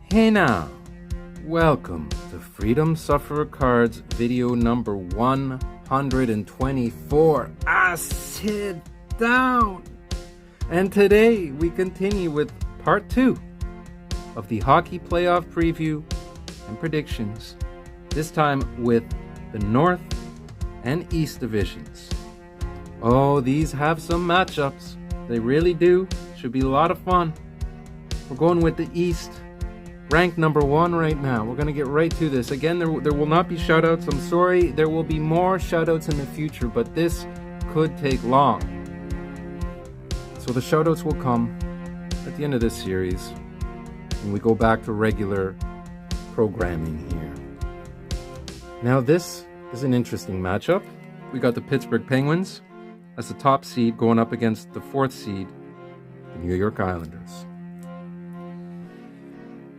Hey now, welcome to Freedom Sufferer Cards video number 124. Sit down! And today we continue with part 2 of the hockey playoff preview and predictions, this time with the North and East divisions. Oh, these have some matchups. They really do. Should be a lot of fun. We're going with the East. Ranked number 1 right now. We're going to get right to this. Again, there will not be shoutouts. I'm sorry. There will be more shoutouts in the future, but this could take long. So the shoutouts will come at the end of this series when we go back to regular programming here. Now, this is an interesting matchup. We got the Pittsburgh Penguins as the top seed going up against the 4th seed, the New York Islanders.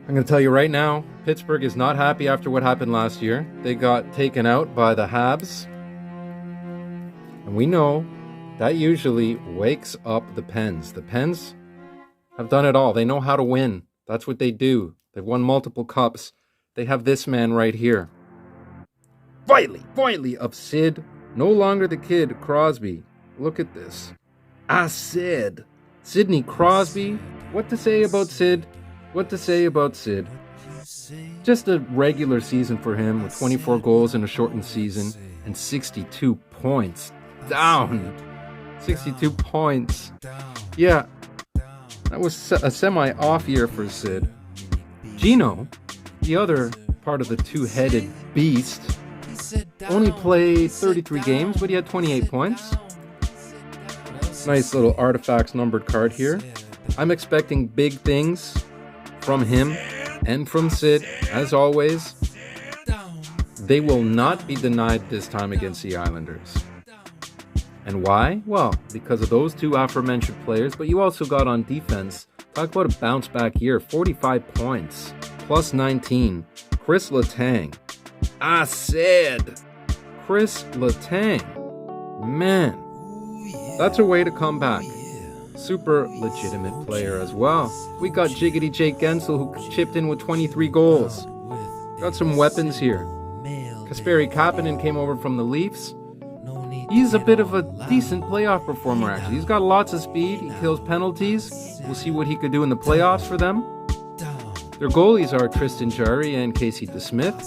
I'm going to tell you right now, Pittsburgh is not happy after what happened last year. They got taken out by the Habs. And we know that usually wakes up the Pens. The Pens have done it all. They know how to win. That's what they do. They've won multiple cups. They have this man right here. Finally of Sid. No longer the kid, Crosby. Look at this. Sid. Sidney Crosby. What to say about Sid? What to say about Sid? Just a regular season for him with 24 goals in a shortened season and 62 points. Down. 62 points. Yeah, that was a semi-off year for Sid. Gino, the other part of the two-headed beast, only played 33 games, but he had 28 points. Nice little artifacts numbered card here. I'm expecting big things from him and from Sid, as always. They will not be denied this time against the Islanders. And why? Well, because of those two aforementioned players, but you also got on defense. Talk about a bounce back year. 45 points, plus 19. Chris Letang. Sid. Chris Letang. Man, that's a way to come back. Super legitimate player as well. We got Jiggity Jake Gensel, who chipped in with 23 goals. Got some weapons here. Kasperi Kapanen came over from the Leafs. He's a bit of a decent playoff performer, actually. He's got lots of speed. He kills penalties. We'll see what he could do in the playoffs for them. Their goalies are Tristan Jarry and Casey DeSmith.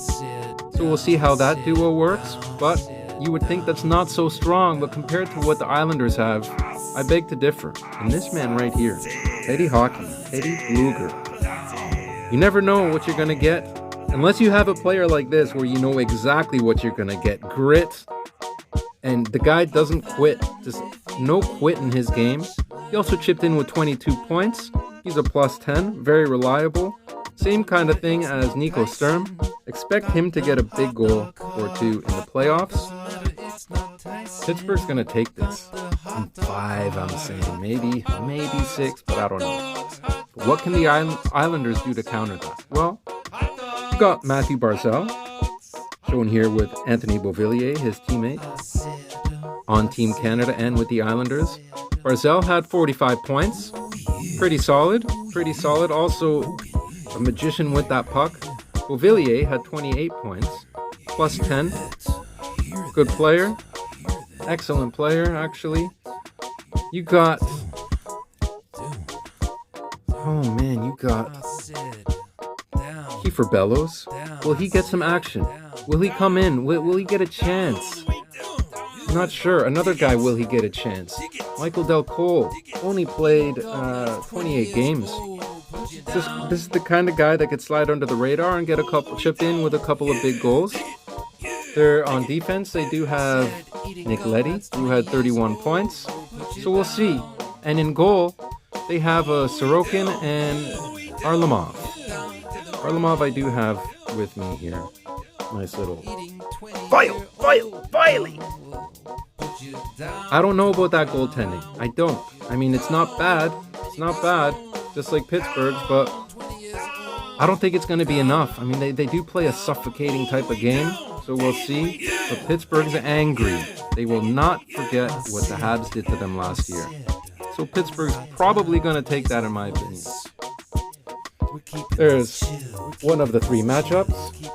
So we'll see how that duo works. But you would think that's not so strong, but compared to what the Islanders have, I beg to differ. And this man right here, Teddy Hockey, Teddy Bluger. You never know what you're going to get unless you have a player like this where you know exactly what you're going to get. Grit. And the guy doesn't quit. Just no quit in his game. He also chipped in with 22 points. He's a plus 10. Very reliable. Same kind of thing as Nico Sturm. Expect him to get a big goal or two in the playoffs. Pittsburgh's going to take this. 5, I'm saying. Maybe 6, but I don't know. But what can the Islanders do to counter that? Well, you got Matthew Barzal, shown here with Anthony Beauvillier, his teammate, on Team Canada and with the Islanders. Barzal had 45 points. Pretty solid. Also, a magician with that puck. Beauvillier had 28 points, plus 10. Good player. Excellent player, actually. You got Kiefer Bellows. Will he get some action? Will he come in? Will he get a chance? Not sure. Another guy, will he get a chance? Michael Del Cole only played 28 games. This is the kind of guy that could slide under the radar and get chip in with a couple of big goals. They're on defense. They do have Nick Leddy, who had 31 points. So we'll see. And in goal, they have Sorokin and Arlamov. Arlamov I do have with me here. Nice little Viley. I don't know about that goaltending. I don't. I mean, it's not bad. Just like Pittsburgh's, but I don't think it's going to be enough. I mean, they do play a suffocating type of game. So we'll see. But Pittsburgh's angry. They will not forget what the Habs did to them last year. So Pittsburgh's probably going to take that, in my opinion. There's one of the three matchups.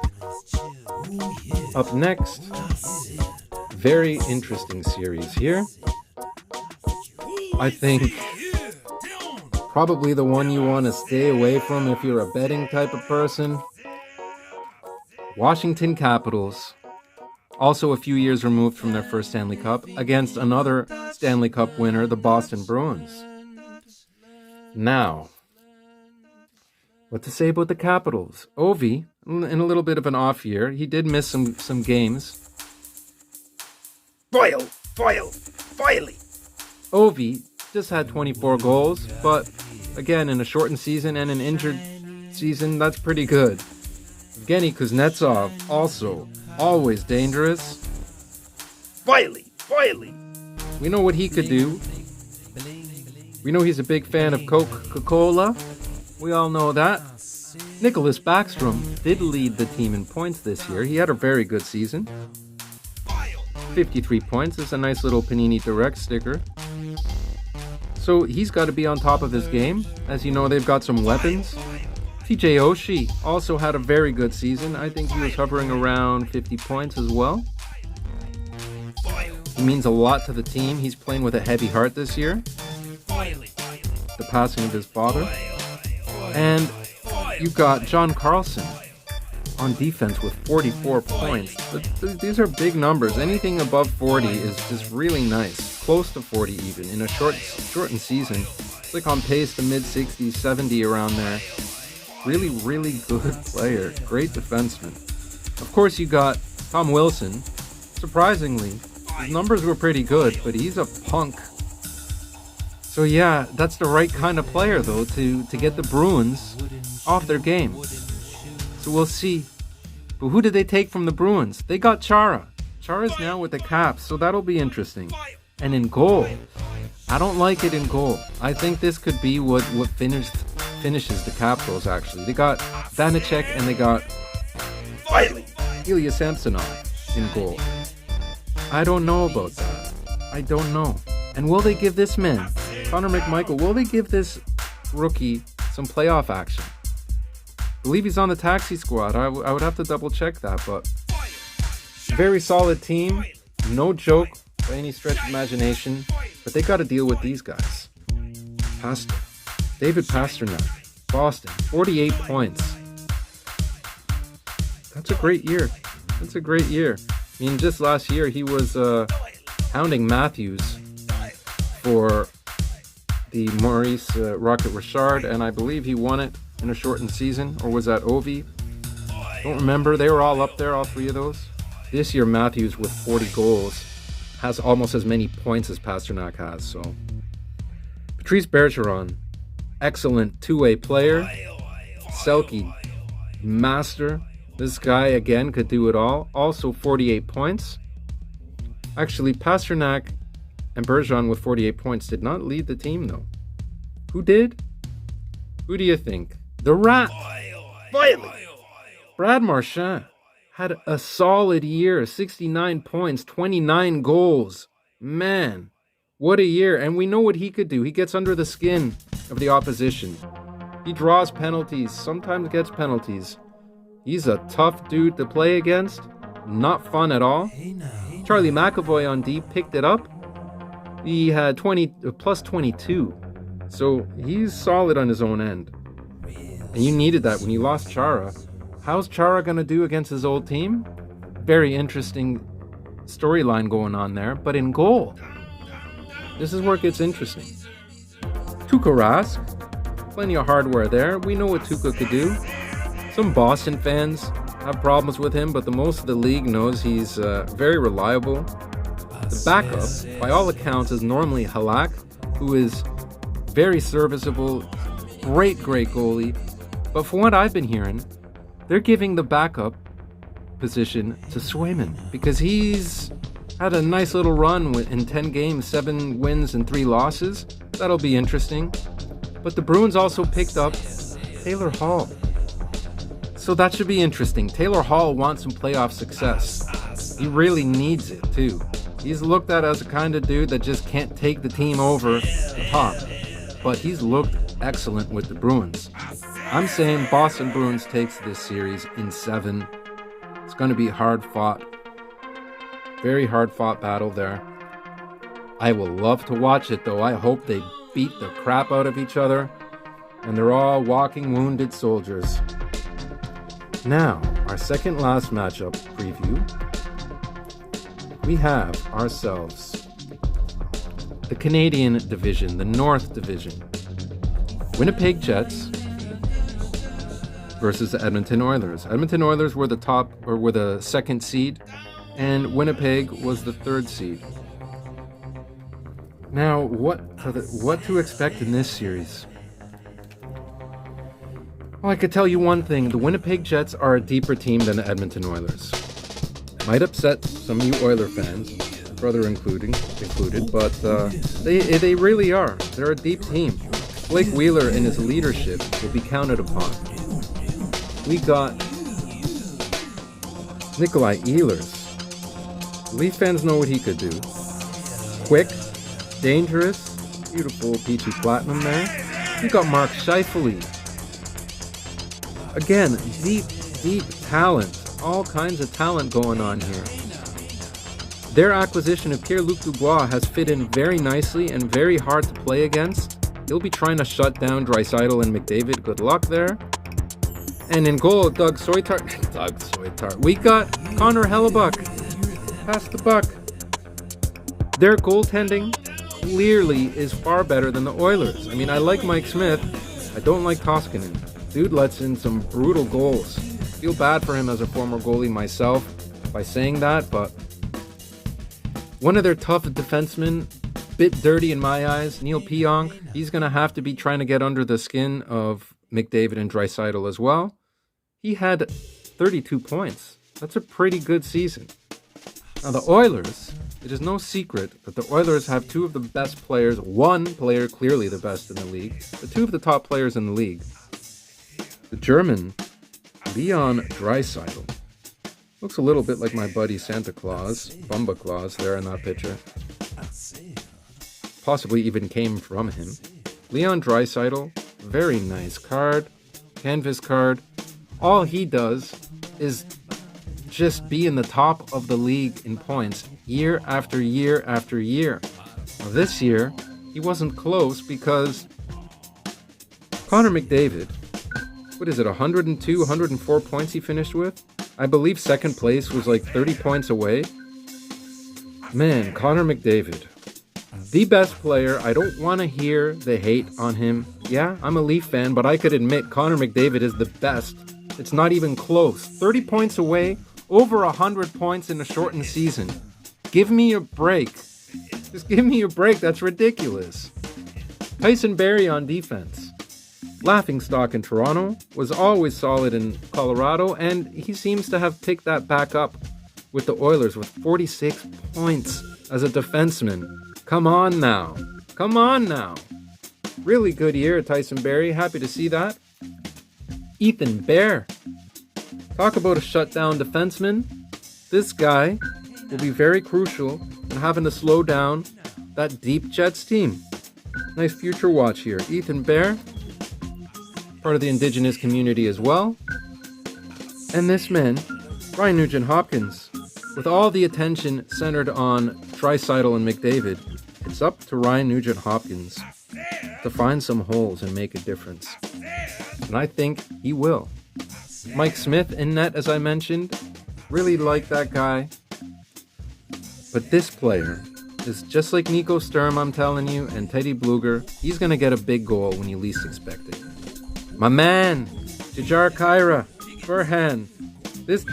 Up next, very interesting series here. I think probably the one you want to stay away from if you're a betting type of person. Washington Capitals, also a few years removed from their first Stanley Cup, against another Stanley Cup winner, the Boston Bruins. Now, what to say about the Capitals? Ovi, in a little bit of an off year, he did miss some games. Foily. Ovi just had 24 goals, but again, in a shortened season and an injured season, that's pretty good. Evgeny Kuznetsov, also always dangerous. Foily. We know what he could do. We know he's a big fan of Coca-Cola. We all know that. Nicholas Backstrom did lead the team in points this year. He had a very good season. 53 points. It's a nice little Panini Direct sticker. So he's got to be on top of his game. As you know, they've got some weapons. TJ Oshie also had a very good season. I think he was hovering around 50 points as well. He means a lot to the team. He's playing with a heavy heart this year. The passing of his father. And you've got John Carlson on defense with 44 points. These are big numbers. Anything above 40 is just really nice. Close to 40 even. In a shortened season, it's like on pace to mid-60s, 70 around there. Really, really good player. Great defenseman. Of course, you got Tom Wilson. Surprisingly, his numbers were pretty good, but he's a punk. So yeah, that's the right kind of player, though, to get the Bruins off their game. So we'll see. But who did they take from the Bruins? They got Chara. Chara's now with the Caps, so that'll be interesting. And in goal, I don't like it in goal. I think this could be what finishes the Capitals, actually. They got Vanacek and they got Ilya Samsonov in goal. I don't know about that. I don't know. And will they give this man, Connor McMichael, will they give this rookie some playoff action? I believe he's on the taxi squad. I would have to double check that, but very solid team. No joke by any stretch of imagination, but they got to deal with these guys. David Pastrnak, Boston, 48 points. That's a great year. I mean, just last year he was hounding Matthews for the Maurice Rocket Richard, and I believe he won it in a shortened season, or was that Ovi? Don't remember. They were all up there, all three of those. This year, Matthews with 40 goals has almost as many points as Pastrnak has. So, Patrice Bergeron, excellent two-way player. Selke, master. This guy, again, could do it all. Also 48 points. Actually, Pastrnak and Bergeron with 48 points did not lead the team, though. Who did? Who do you think? The Rat. Brad Marchand had a solid year. 69 points, 29 goals. Man, what a year. And we know what he could do. He gets under the skin of the opposition. He draws penalties, sometimes gets penalties. He's a tough dude to play against. Not fun at all. Charlie McAvoy on D picked it up. He had plus 22. So he's solid on his own end. And you needed that when you lost Chara. How's Chara going to do against his old team? Very interesting storyline going on there. But in goal, this is where it gets interesting. Tuukka Rask, plenty of hardware there. We know what Tuukka could do. Some Boston fans have problems with him, but the most of the league knows he's very reliable. The backup, by all accounts, is normally Halak, who is very serviceable, great goalie. But from what I've been hearing, they're giving the backup position to Swayman because he's had a nice little run in 10 games, 7 wins and 3 losses. That'll be interesting. But the Bruins also picked up Taylor Hall. So that should be interesting. Taylor Hall wants some playoff success. He really needs it too. He's looked at as a kind of dude that just can't take the team over the top. But he's looked excellent with the Bruins. I'm saying Boston Bruins takes this series in 7. It's going to be hard fought. Very hard fought battle there. I will love to watch it though. I hope they beat the crap out of each other and they're all walking wounded soldiers. Now, our second last matchup preview. We have ourselves the Canadian Division, the North Division. Winnipeg Jets versus the Edmonton Oilers. Edmonton Oilers were the second seed, and Winnipeg was the third seed. Now, what to expect in this series? Well, I could tell you one thing. The Winnipeg Jets are a deeper team than the Edmonton Oilers. Might upset some of you Oiler fans, brother included, but they really are. They're a deep team. Blake Wheeler and his leadership will be counted upon. We got Nikolai Ehlers. Leaf fans know what he could do. Quick, dangerous, beautiful peachy platinum there. We got Mark Scheifele. Again, deep talent. All kinds of talent going on here. Their acquisition of Pierre-Luc Dubois has fit in very nicely and very hard to play against. He'll be trying to shut down Draisaitl and McDavid. Good luck there. And in goal, Doug Soitar. We got Connor Hellebuck. Pass the buck. Their goaltending clearly is far better than the Oilers. I mean, I like Mike Smith. I don't like Koskinen. Dude lets in some brutal goals. Feel bad for him as a former goalie myself by saying that, but one of their tough defensemen, bit dirty in my eyes, Neil Pionk, he's going to have to be trying to get under the skin of McDavid and Draisaitl as well. He had 32 points. That's a pretty good season. Now the Oilers, it is no secret that the Oilers have two of the best players, one player clearly the best in the league, but two of the top players in the league. The German, Leon Draisaitl. Looks a little bit like my buddy Santa Claus, Bumba Claus, there in that picture. Possibly even came from him. Leon Draisaitl, very nice card, canvas card. All he does is just be in the top of the league in points year after year after year. Now this year, he wasn't close because Connor McDavid, what is it, 102, 104 points he finished with? I believe second place was like 30 points away. Man, Connor McDavid, the best player. I don't want to hear the hate on him. Yeah, I'm a Leaf fan, but I could admit Connor McDavid is the best. It's not even close. 30 points away, over 100 points in a shortened season. Give me a break. Just give me a break. That's ridiculous. Tyson Barrie on defense. Laughingstock in Toronto, was always solid in Colorado, and he seems to have picked that back up with the Oilers with 46 points as a defenseman. Come on now. Really good year, Tyson Barrie. Happy to see that. Ethan Bear. Talk about a shutdown defenseman. This guy will be very crucial in having to slow down that deep Jets team. Nice future watch here. Ethan Bear, part of the Indigenous community as well. And this man, Ryan Nugent-Hopkins. With all the attention centered on Draisaitl and McDavid, it's up to Ryan Nugent-Hopkins to find some holes and make a difference. And I think he will. Mike Smith in net, as I mentioned. Really like that guy. But this player is just like Nico Sturm, I'm telling you, and Teddy Bluger. He's going to get a big goal when you least expect it. My man, Jujhar Khaira, Furhan. This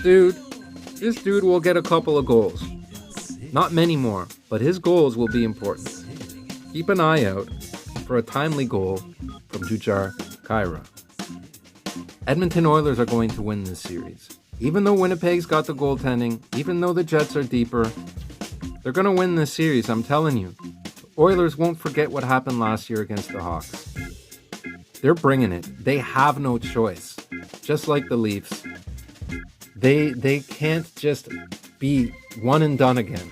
dude will get a couple of goals. Not many more, but his goals will be important. Keep an eye out for a timely goal from Jujhar Khaira. Edmonton Oilers are going to win this series. Even though Winnipeg's got the goaltending, even though the Jets are deeper, they're going to win this series, I'm telling you. The Oilers won't forget what happened last year against the Hawks. They're bringing it. They have no choice. Just like the Leafs. They can't just be one and done again.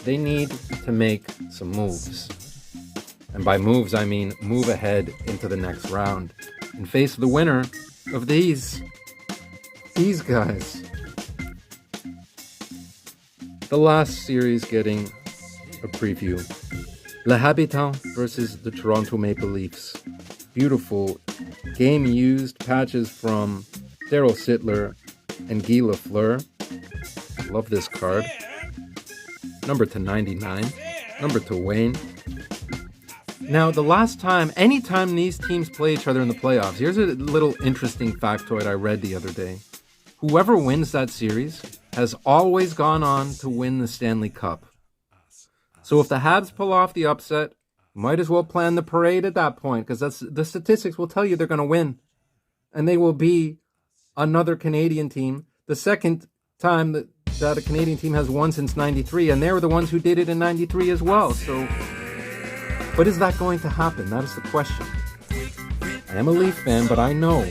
They need to make some moves. And by moves, I mean move ahead into the next round. and face the winner of these guys. The last series getting a preview. Le Habitant versus the Toronto Maple Leafs. Beautiful game-used patches from Daryl Sittler and Guy Lafleur. Love this card. Number to 99. Number to Wayne. Now, the last time, anytime these teams play each other in the playoffs, here's a little interesting factoid I read the other day. Whoever wins that series has always gone on to win the Stanley Cup. So if the Habs pull off the upset, might as well plan the parade at that point, because that's the statistics will tell you they're going to win. And they will be another Canadian team, the second time that a Canadian team has won since 93, and they were the ones who did it in 93 as well. So, but is that going to happen? That is the question. I am a Leaf fan, but I know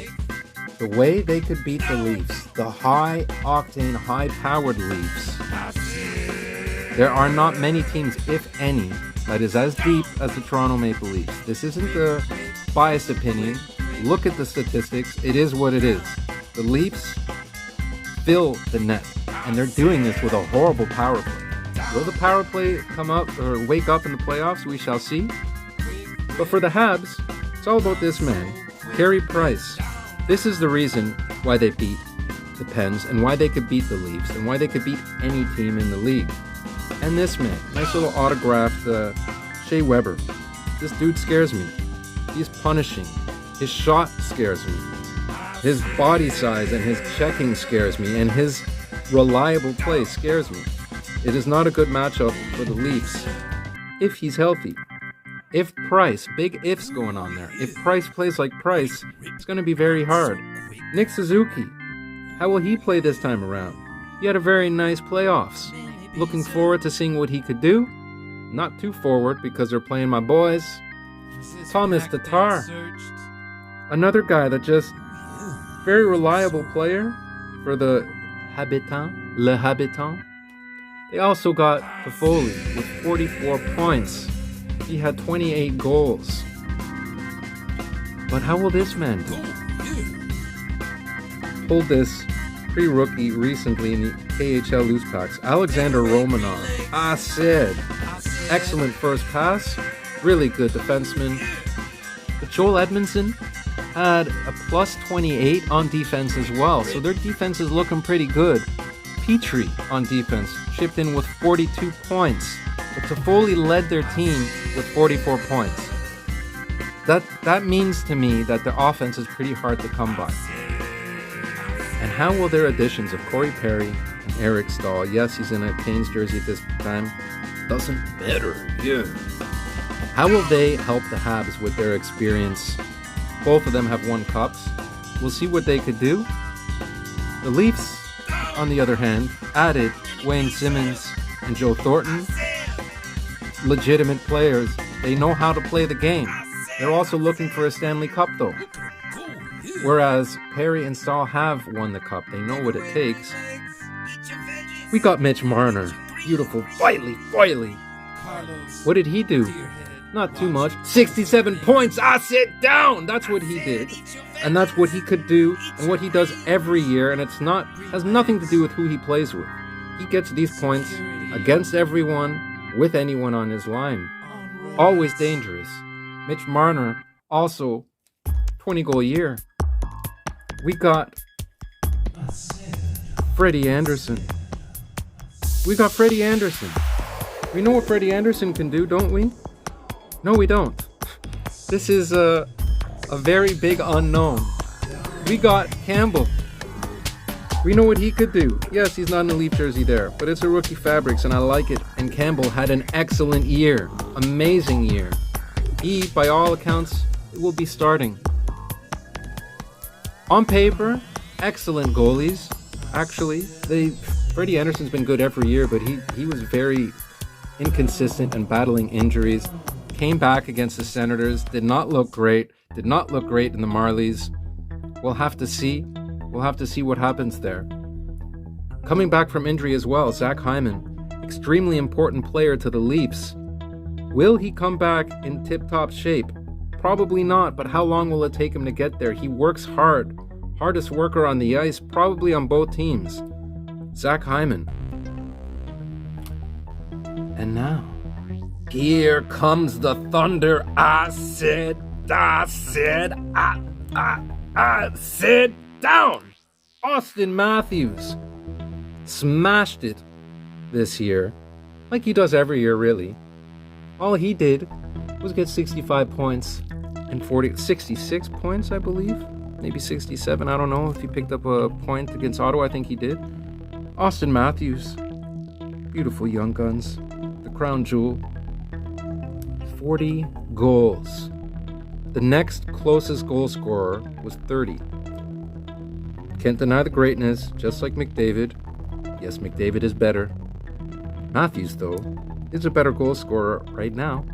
the way they could beat the Leafs, the high-octane, high-powered Leafs, there are not many teams, if any, that is as deep as the Toronto Maple Leafs. This isn't a biased opinion. Look at the statistics. It is what it is. The Leafs fill the net, and they're doing this with a horrible power play. Will the power play come up or wake up in the playoffs? We shall see. But for the Habs, it's all about this man, Carey Price. This is the reason why they beat the Pens and why they could beat the Leafs and why they could beat any team in the league. And this man, nice little autographed Shea Weber. This dude scares me. He's punishing. His shot scares me. His body size and his checking scares me. And his reliable play scares me. It is not a good matchup for the Leafs if he's healthy. If Price, big ifs going on there. If Price plays like Price, it's going to be very hard. Nick Suzuki, how will he play this time around? He had a very nice playoffs. Looking forward to seeing what he could do. Not too forward because they're playing my boys. Thomas Tatar, another guy that just very reliable player for the Habitant, Le Habitant. They also got Toffoli with 44 points. He had 28 goals. But how will this man do? Pulled this pre-rookie recently in the KHL loose packs. Alexander Romanov. Said. Excellent first pass. Really good defenseman. But Joel Edmondson had a plus 28 on defense as well. So their defense is looking pretty good. Petrie on defense chipped in with 42 points. But Toffoli led their team with 44 points. That means to me that their offense is pretty hard to come by. And how will their additions of Corey Perry and Eric Stahl, yes, he's in a Canes jersey at this time, doesn't matter, yeah. How will they help the Habs with their experience? Both of them have won cups. We'll see what they could do. The Leafs, on the other hand, added Wayne Simmons and Joe Thornton. Legitimate players. They know how to play the game. They're also looking for a Stanley Cup, though. Whereas Perry and Stahl have won the cup. They know what it takes. We got Mitch Marner. Beautiful. Foily. What did he do? Not too much. 67 points. Sit down. That's what he did. And that's what he could do and what he does every year. And has nothing to do with who he plays with. He gets these points against everyone, with anyone on his line. Always dangerous. Mitch Marner, also 20-goal year. We got Freddie Anderson. We know what Freddie Anderson can do, don't we? No, we don't. This is a very big unknown. We got Campbell. We know what he could do. Yes, he's not in the Leaf jersey there, but it's a rookie fabrics and I like it. And Campbell had an excellent year. Amazing year. He, by all accounts, will be starting. On paper, excellent goalies. Actually, Freddie Anderson's been good every year, but he was very inconsistent and battling injuries. Came back against the Senators, did not look great in the Marlies. We'll have to see. We'll have to see what happens there. Coming back from injury as well, Zach Hyman, extremely important player to the Leafs. Will he come back in tip-top shape? Probably not, but how long will it take him to get there? He works hard. Hardest worker on the ice, probably on both teams. Zach Hyman. And now, here comes the thunder. I said, sit down. Austin Matthews smashed it this year, like he does every year, really. All he did was get 65 points and 66 points, I believe. Maybe 67. I don't know if he picked up a point against Ottawa. I think he did. Austin Matthews, beautiful young guns, the crown jewel. 40 goals. The next closest goal scorer was 30. Can't deny the greatness, just like McDavid. Yes, McDavid is better. Matthews, though, is a better goal scorer right now.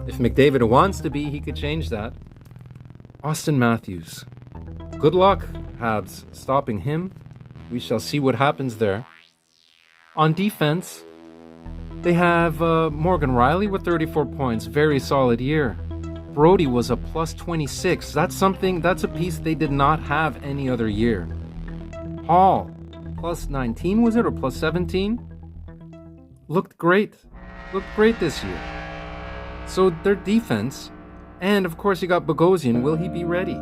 If McDavid wants to be, he could change that. Austin Matthews. Good luck, Habs, stopping him. We shall see what happens there. On defense, they have Morgan Rielly with 34 points. Very solid year. Brody was a plus 26. That's a piece they did not have any other year. Hall, plus 19 was it, or plus 17? Looked great this year. So their defense, and of course you got Bogosian, will he be ready?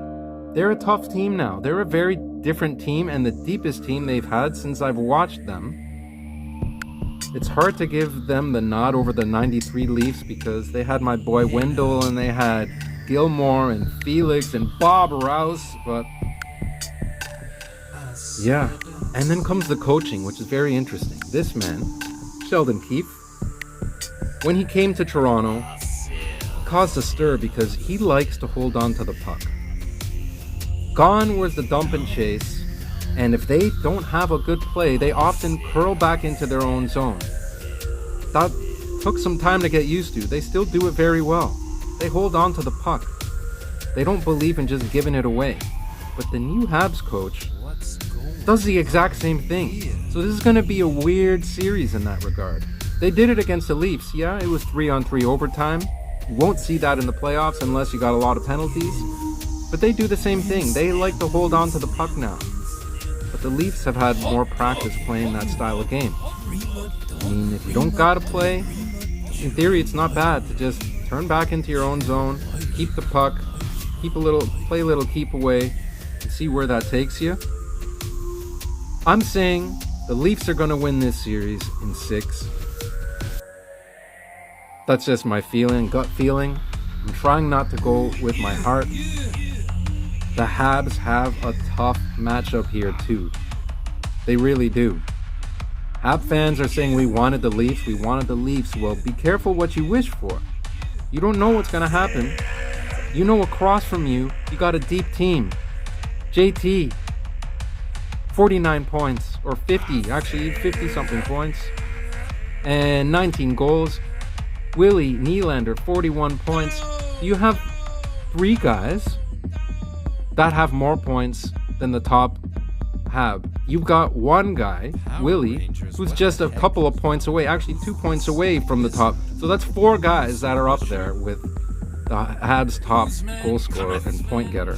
They're a tough team now. They're a very different team and the deepest team they've had since I've watched them. It's hard to give them the nod over the 93 Leafs because they had my boy Wendell and they had Gilmore and Felix and Bob Rouse, but yeah. And then comes the coaching, which is very interesting. This man, Sheldon Keefe, when he came to Toronto, caused a stir because he likes to hold on to the puck. Gone was the dump and chase, and if they don't have a good play, they often curl back into their own zone. That took some time to get used to. They still do it very well. They hold on to the puck. They don't believe in just giving it away. But the new Habs coach does the exact same thing. So this is going to be a weird series in that regard. They did it against the Leafs. Yeah, it was 3-on-3 overtime. You won't see that in the playoffs unless you got a lot of penalties. But they do the same thing. They like to hold on to the puck now. But the Leafs have had more practice playing that style of game. I mean, if you don't gotta play, in theory it's not bad to just turn back into your own zone, keep the puck, play a little keep away, and see where that takes you. I'm saying the Leafs are gonna win this series in 6. That's just my feeling, gut feeling. I'm trying not to go with my heart. The Habs have a tough matchup here too. They really do. Hab fans are saying we wanted the Leafs. Well, be careful what you wish for. You don't know what's going to happen. You know across from you got a deep team. JT, 49 points, or 50, actually 50-something points, and 19 goals. Willie Nylander, 41 points. You have 3 guys that have more points than the top Hab. You've got one guy, Willie, who's just a couple of points away, actually 2 points away from the top. So that's 4 guys that are up there with the Habs' top goal scorer and point getter.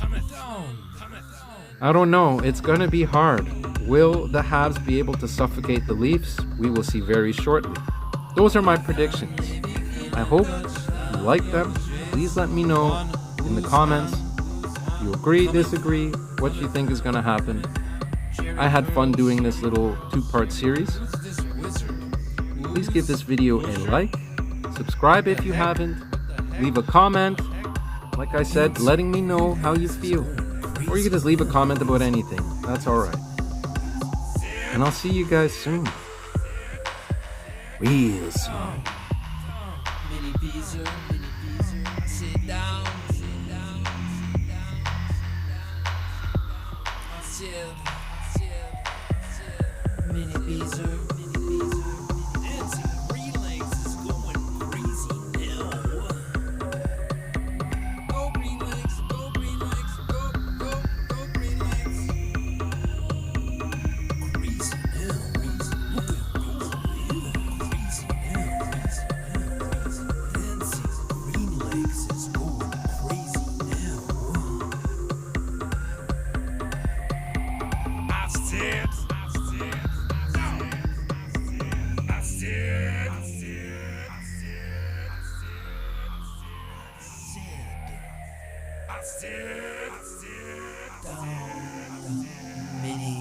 I don't know. It's going to be hard. Will the Habs be able to suffocate the Leafs? We will see very shortly. Those are my predictions. I hope you like them. Please let me know in the comments. You agree, disagree, what you think is going to happen. I had fun doing this little 2-part series. Please give this video a like, subscribe if you haven't, leave a comment, like I said, letting me know how you feel. Or you can just leave a comment about anything, that's alright. And I'll see you guys soon. Real soon. Mini Beezer. Mini